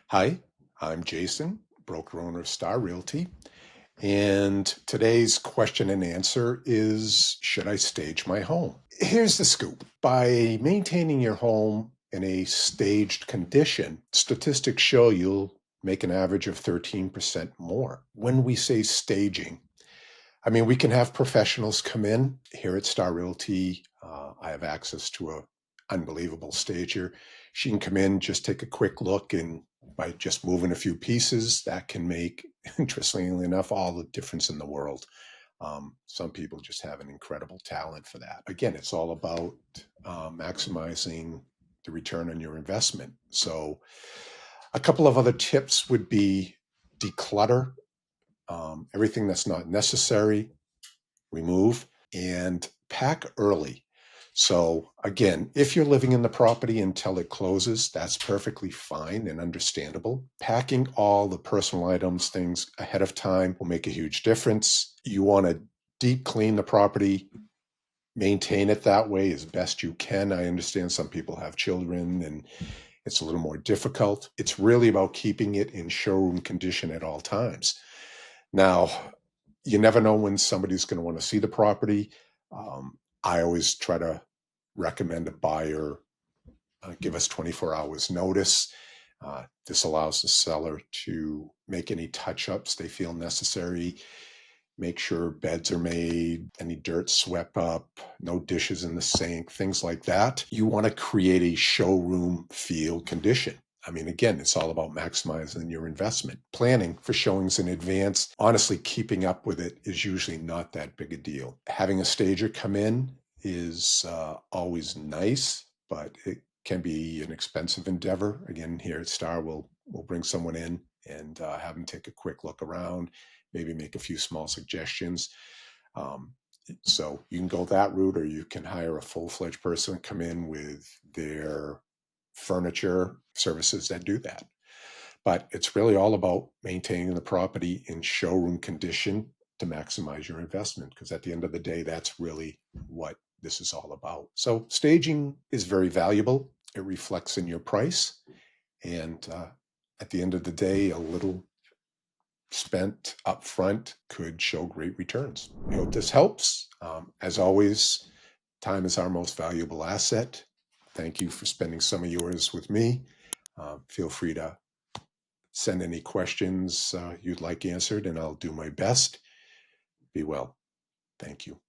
Hi, I'm Jason, broker owner of Starr Realty, and today's question and answer is, should I stage my home? Here's the scoop. By maintaining your home in a staged condition, statistics show you'll make an average of 13% more. When we say staging, I mean, we can have professionals come in here at Starr Realty. I have access to a unbelievable stager. She can come in, just take a quick look, and by just moving a few pieces, that can make, interestingly enough, all the difference in the world. Some people just have an incredible talent for that. Again, it's all about maximizing the return on your investment. So, a couple of other tips would be declutter everything that's not necessary, remove, and pack early. So again, if you're living in the property until it closes, that's perfectly fine and understandable. Packing all the personal items, things ahead of time will make a huge difference. You want to deep clean the property, maintain it that way as best you can. I understand some people have children and it's a little more difficult. It's really about keeping it in showroom condition at all times. Now, you never know when somebody's going to want to see the property. I always try to recommend a buyer give us 24 hours notice. This allows the seller to make any touch-ups they feel necessary, make sure beds are made, any dirt swept up, no dishes in the sink, things like that. You want to create a showroom feel condition. I mean, again, it's all about maximizing your investment. Planning for showings in advance, honestly, keeping up with it is usually not that big a deal. Having a stager come in is always nice, but it can be an expensive endeavor. Again, here at Starr, we'll bring someone in and have them take a quick look around, maybe make a few small suggestions. Um, so you can go that route, or you can hire a full-fledged person, come in with their furniture services that do that. But it's really all about maintaining the property in showroom condition to maximize your investment, because at the end of the day, that's really what this is all about. So staging is very valuable. It reflects in your price. And at the end of the day, a little spent upfront could show great returns. I hope this helps. As always, time is our most valuable asset. Thank you for spending some of yours with me. Feel free to send any questions you'd like answered, and I'll do my best. Be well. Thank you.